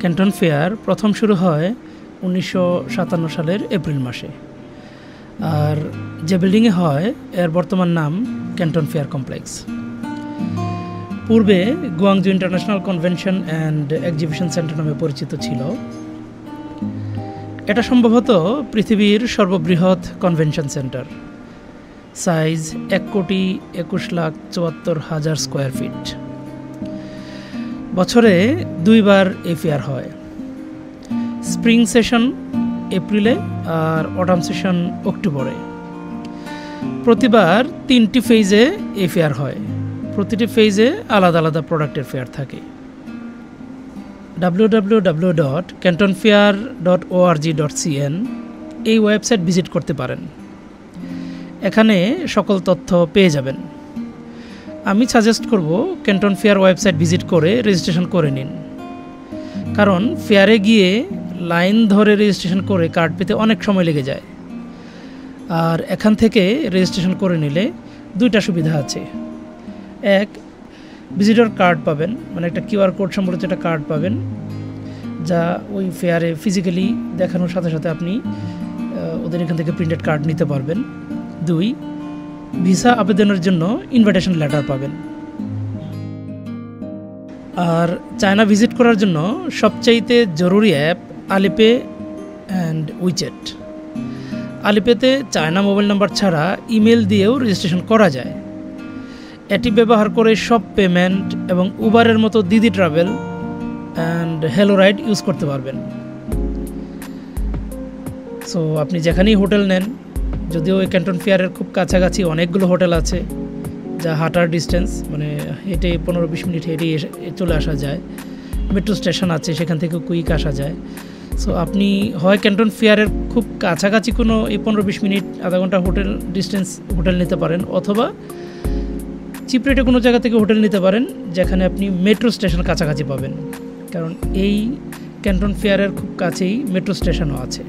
Canton fair প্রথম শুরু হয় 1957 সালের এপ্রিল মাসে, আর যে বিল্ডিংয়ে হয় এর বর্তমান নাম ক্যান্টন ফেয়ার কমপ্লেক্স। পূর্বে Guangzhou international convention and exhibition centre নামে পরিচিত ছিল। এটা সম্ভবত পৃথিবীর সর্ববৃহৎ convention centre, size 1,21,74,000 square feet. বছরে 2 বার এই ফেয়ার হয়, স্প্রিং সেশন এপ্রিলে আর অটাম সেশন অক্টোবরে। প্রতিবার 3টি ফেজে এই ফেয়ার হয়, প্রতিটি ফেজে আলাদা আলাদা প্রোডাক্টের ফেয়ার থাকে। www.cantonfair.org.cn এই ওয়েবসাইট ভিজিট করতে পারেন, এখানে সকল তথ্য পেয়ে যাবেন। আমি সাজেস্ট করব ক্যান্টন ফেয়ার ওয়েবসাইট ভিজিট করে রেজিস্ট্রেশন করে নিন, কারণ ফেয়ারে গিয়ে লাইন ধরে রেজিস্ট্রেশন করে কার্ড পেতে অনেক সময় লেগে যায়। আর এখান থেকে রেজিস্ট্রেশন করে নিলে 2টা সুবিধা আছে। এক, ভিজিটর কার্ড পাবেন, মানে একটা কিউআর কোড সম্বলিত একটা কার্ড পাবেন, যা ওই ফেয়ারে ফিজিক্যালি দেখানোর সাথে সাথে আপনি ওদের এখান থেকে প্রিন্টেড কার্ড নিতে পারবেন। 2, ভিসা আবেদনের জন্য ইনভাইটেশন লেটার পাবেন। আর চায়না ভিজিট করার জন্য সবচাইতে জরুরি অ্যাপ আলিপে অ্যান্ড উইচ্যাট। আলিপেতে চায়না মোবাইল নাম্বার ছাড়া ইমেল দিয়েও রেজিস্ট্রেশন করা যায়। এটি ব্যবহার করে সব পেমেন্ট এবং উবারের মতো দিদি travel and hello ride use করতে পারবেন। সো আপনি যেখানেই হোটেল নেন, যদিও এই ক্যান্টন ফেয়ারের খুব কাছাকাছি অনেকগুলো হোটেল আছে যা হাঁটার ডিস্টেন্স, মানে হেঁটে 15-20 মিনিট হেঁটে চলে আসা যায়। মেট্রো স্টেশন আছে, সেখান থেকে কুইক আসা যায়। সো আপনি হয় ক্যান্টন ফেয়ারের খুব কাছাকাছি কোনো এই 15-20 মিনিট আধা ঘন্টা হোটেল ডিস্টেন্স হোটেল নিতে পারেন, অথবা চিপ রেটে কোনো জায়গা থেকে হোটেল নিতে পারেন যেখানে আপনি মেট্রো স্টেশন কাছাকাছি পাবেন, কারণ এই ক্যান্টন ফেয়ারের খুব কাছেই মেট্রো স্টেশনও আছে।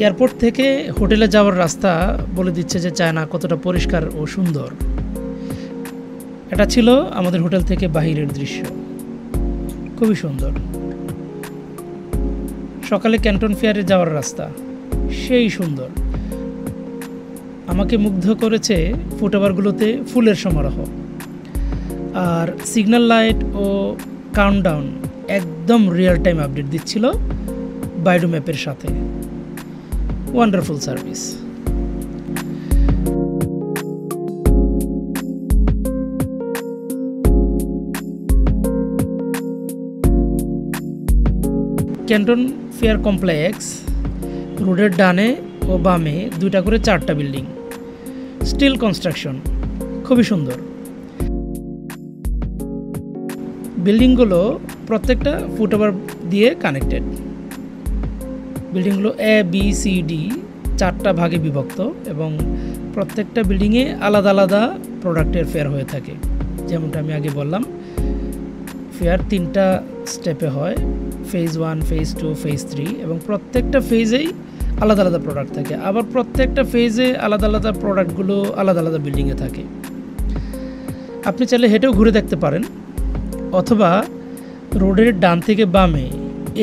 এয়ারপোর্ট থেকে হোটেলে যাওয়ার রাস্তা বলে দিচ্ছে যে চায়না কতটা পরিষ্কার ও সুন্দর। এটা ছিল আমাদের হোটেল থেকে বাহিরের দৃশ্য, খুবই সুন্দর। সকালে ক্যান্টন ফেয়ারে যাওয়ার রাস্তা সেই সুন্দর। আমাকে মুগ্ধ করেছে ফুটওভারগুলোতে ফুলের সমারোহ, আর সিগন্যাল লাইট ও কাউন্টডাউন একদম রিয়েল টাইম আপডেট দিচ্ছিল বাইডু ম্যাপের সাথে। Wonderful service. Canton fair complex রোডের ডানে ও বামে 2টা করে 4টা বিল্ডিং, স্টিল কনস্ট্রাকশন, খুবই সুন্দর। বিল্ডিংগুলো প্রত্যেকটা ফুটওভার দিয়ে কানেক্টেড। বিল্ডিংগুলো ABCD 4টা ভাগে বিভক্ত এবং প্রত্যেকটা বিল্ডিংয়ে আলাদা আলাদা প্রোডাক্টের ফেয়ার হয়ে থাকে। যেমনটা আমি আগে বললাম, ফেয়ার 3টা স্টেপে হয়, ফেজ 1, ফেজ 2, ফেজ 3, এবং প্রত্যেকটা ফেজেই আলাদা আলাদা প্রোডাক্ট থাকে। আবার প্রত্যেকটা ফেজে আলাদা আলাদা প্রোডাক্টগুলো আলাদা আলাদা বিল্ডিংয়ে থাকে। আপনি চাইলে হেঁটেও ঘুরে দেখতে পারেন, অথবা রোডের ডান থেকে বামে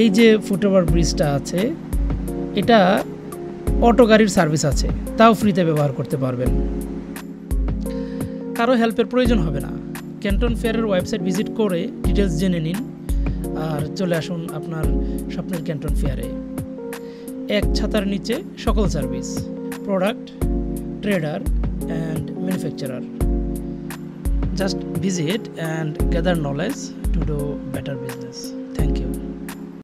এই যে ফুটওভার ব্রিজটা আছে, এটা অটো গাড়ির সার্ভিস আছে, তাও ফ্রিতে ব্যবহার করতে পারবেন। কারো হেল্পের প্রয়োজন হবে না। ক্যান্টন ফেয়ারের ওয়েবসাইট ভিজিট করে ডিটেলস জেনে নিন আর চলে আসুন আপনার স্বপ্নের ক্যান্টন ফেয়ারে। এক ছাতার নিচে সকল service, product, trader and manufacturer. Just visit and gather knowledge to do better business.